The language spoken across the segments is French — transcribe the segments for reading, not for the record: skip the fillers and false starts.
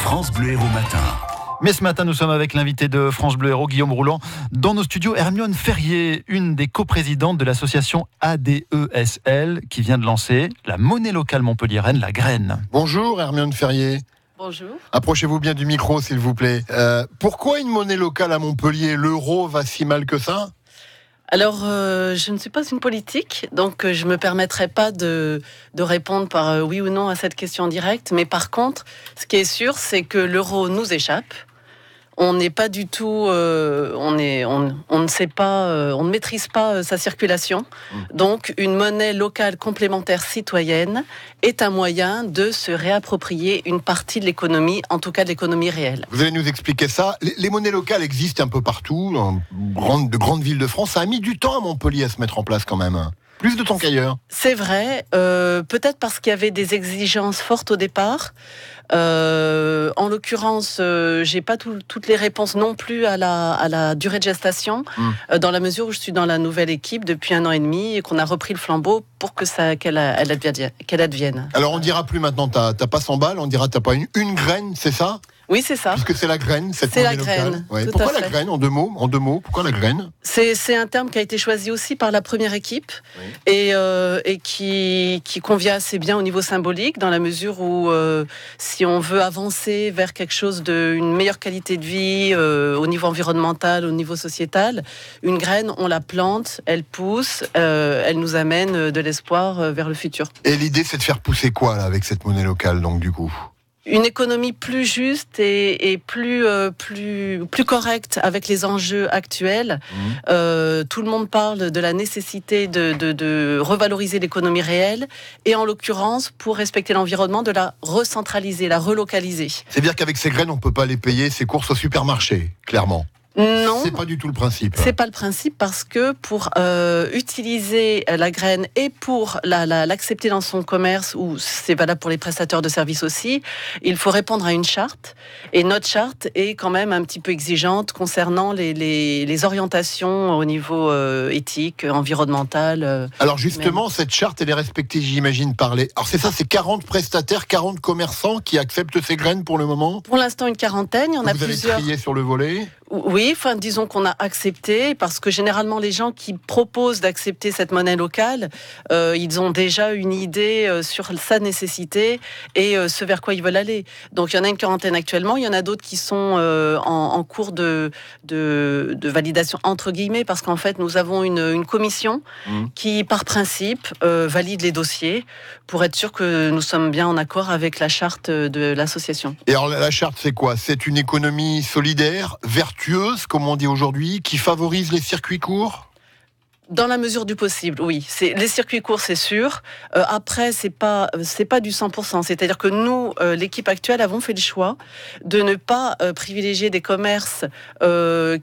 France Bleu Héros Matin. Mais ce matin, nous sommes avec l'invité de France Bleu Héros, Guillaume Rouland. Dans nos studios, Hermione Ferrier, une des coprésidentes de l'association ADESL, qui vient de lancer la monnaie locale montpelliéraine, la graine. Bonjour Hermione Ferrier. Bonjour. Approchez-vous bien du micro, s'il vous plaît. Pourquoi une monnaie locale à Montpellier? L'euro va si mal que ça? Alors, je ne suis pas une politique, donc je ne me permettrai pas de répondre par oui ou non à cette question directe. Mais par contre, ce qui est sûr, c'est que l'euro nous échappe. On n'est pas du tout, on ne sait pas, on ne maîtrise pas sa circulation. Donc, une monnaie locale complémentaire citoyenne est un moyen de se réapproprier une partie de l'économie, en tout cas de l'économie réelle. Vous allez nous expliquer ça. Les monnaies locales existent un peu partout, dans de grandes villes de France. Ça a mis du temps à Montpellier à se mettre en place quand même. Plus de temps qu'ailleurs. C'est vrai, peut-être parce qu'il y avait des exigences fortes au départ. En l'occurrence, j'ai pas toutes les réponses non plus à la durée de gestation, dans la mesure où je suis dans la nouvelle équipe depuis 1 an et demi et qu'on a repris le flambeau pour que qu'elle advienne. Alors on dira plus maintenant t'as pas 100 balles, on dira t'as pas une graine, c'est ça? Oui, c'est ça. Puisque c'est la graine, cette monnaie locale. C'est la graine. Ouais. Tout Pourquoi à la fait. graine, en deux mots, pourquoi la graine? C'est un terme qui a été choisi aussi par la première équipe, oui. Et qui convient assez bien au niveau symbolique, dans la mesure où si on veut avancer vers quelque chose d'une meilleure qualité de vie au niveau environnemental, au niveau sociétal, une graine, on la plante, elle pousse, elle nous amène de l'espoir vers le futur. Et l'idée, c'est de faire pousser quoi là, avec cette monnaie locale, donc du coup? Une économie plus juste et plus correcte avec les enjeux actuels. Tout le monde parle de la nécessité de revaloriser l'économie réelle et en l'occurrence, pour respecter l'environnement, de la recentraliser, la relocaliser. C'est-à-dire qu'avec ces graines, on ne peut pas aller payer ses courses au supermarché, clairement. Non, c'est pas du tout le principe. C'est pas le principe parce que pour utiliser la graine et pour l'accepter dans son commerce, ou c'est valable pour les prestataires de services aussi, il faut répondre à une charte. Et notre charte est quand même un petit peu exigeante concernant les orientations au niveau éthique, environnemental. Alors justement, cette charte, elle est respectée, j'imagine, par les... Alors c'est ça, c'est 40 prestataires, 40 commerçants qui acceptent ces graines pour le moment? Pour l'instant, une quarantaine. Il y en a plusieurs. Vous avez trié sur le volet? Oui, enfin, disons qu'on a accepté, parce que généralement, les gens qui proposent d'accepter cette monnaie locale, ils ont déjà une idée sur sa nécessité et ce vers quoi ils veulent aller. Donc, il y en a une quarantaine actuellement, il y en a d'autres qui sont en cours de validation, entre guillemets, parce qu'en fait, nous avons une commission qui, par principe, valide les dossiers pour être sûr que nous sommes bien en accord avec la charte de l'association. Et alors, la charte, c'est quoi? C'est une économie solidaire, vertueuse, comme on dit aujourd'hui, qui favorise les circuits courts? Dans la mesure du possible, oui. Les circuits courts, c'est sûr. Après, c'est pas du 100%. C'est-à-dire que nous, l'équipe actuelle, avons fait le choix de ne pas privilégier des commerces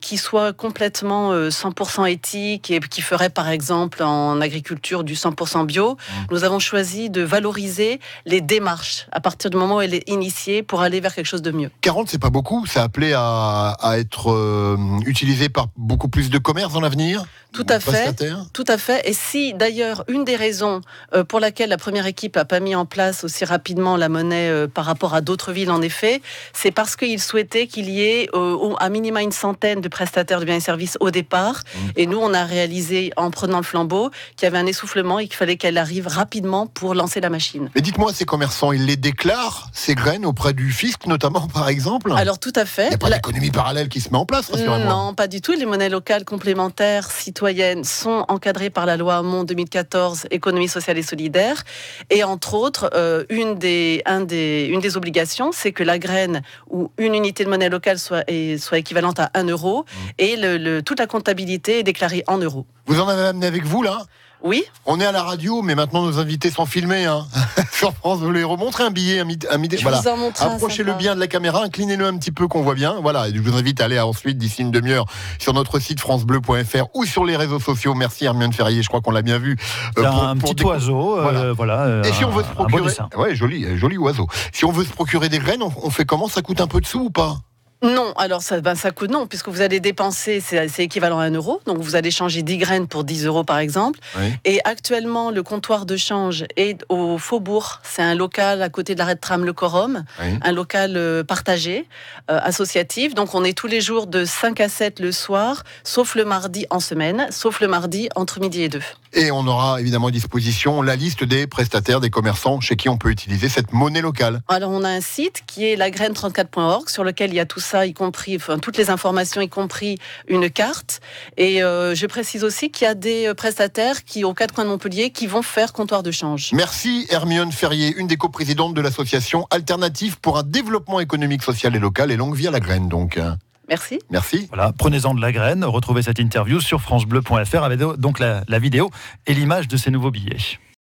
qui soient complètement 100% éthiques et qui feraient, par exemple, en agriculture du 100% bio. Nous avons choisi de valoriser les démarches à partir du moment où elle est initiée pour aller vers quelque chose de mieux. 40, c'est pas beaucoup. C'est appelé à être utilisé par beaucoup plus de commerces dans l'avenir? Tout à fait. Tout à fait. Et si, d'ailleurs, une des raisons pour laquelle la première équipe n'a pas mis en place aussi rapidement la monnaie par rapport à d'autres villes, en effet, c'est parce qu'ils souhaitaient qu'il y ait à minima une centaine de prestataires de biens et services au départ. Et nous, on a réalisé, en prenant le flambeau, qu'il y avait un essoufflement et qu'il fallait qu'elle arrive rapidement pour lancer la machine. Mais dites-moi, ces commerçants, ils les déclarent, ces graines, auprès du fisc, notamment, par exemple? Alors, tout à fait. Il n'y a pas d'économie parallèle qui se met en place, rassurez-moi. Non, pas du tout. Les monnaies locales complémentaires citoyennes sont encadrées par la loi Hamon 2014, économie sociale et solidaire. Et entre autres, une des obligations, c'est que la graine ou une unité de monnaie locale soit équivalente à 1 euro et toute la comptabilité est déclarée en euros. Vous en avez amené avec vous, là? Oui. On est à la radio, mais maintenant nos invités sont filmés. Sur France Bleu Héros, montrez un billet, voilà. Vous en montre un, approchez-le sympa. bien de la caméra, inclinez-le un petit peu qu'on voit bien. Voilà, je vous invite à aller ensuite, d'ici une demi-heure, sur notre site francebleu.fr ou sur les réseaux sociaux. Merci Hermione Ferrier, je crois qu'on l'a bien vu. Un petit oiseau, voilà. Et si on veut se procurer, joli joli oiseau. Si on veut se procurer des graines, on fait comment? Ça coûte un peu de sous ou pas? Non, alors ça coûte non, puisque vous allez dépenser, c'est équivalent à 1 euro, donc vous allez changer 10 graines pour 10 euros par exemple. Oui. Et actuellement, le comptoir de change est au Faubourg, c'est un local à côté de l'arrêt de tram Le Corum, Oui. un local partagé, associatif. Donc on est tous les jours de 5 à 7 le soir, sauf le mardi en semaine, sauf le mardi entre midi et 2. Et on aura évidemment à disposition la liste des prestataires, des commerçants chez qui on peut utiliser cette monnaie locale. Alors on a un site qui est lagraine34.org sur lequel il y a tout ça, y compris toutes les informations, y compris une carte. Et je précise aussi qu'il y a des prestataires qui, aux 4 coins de Montpellier, qui vont faire comptoir de change. Merci Hermione Ferrier, une des coprésidentes de l'association Alternative pour un développement économique, social et local, et longue vie à la graine donc. Merci. Merci. Voilà, prenez-en de la graine. Retrouvez cette interview sur francebleu.fr avec donc la vidéo et l'image de ces nouveaux billets.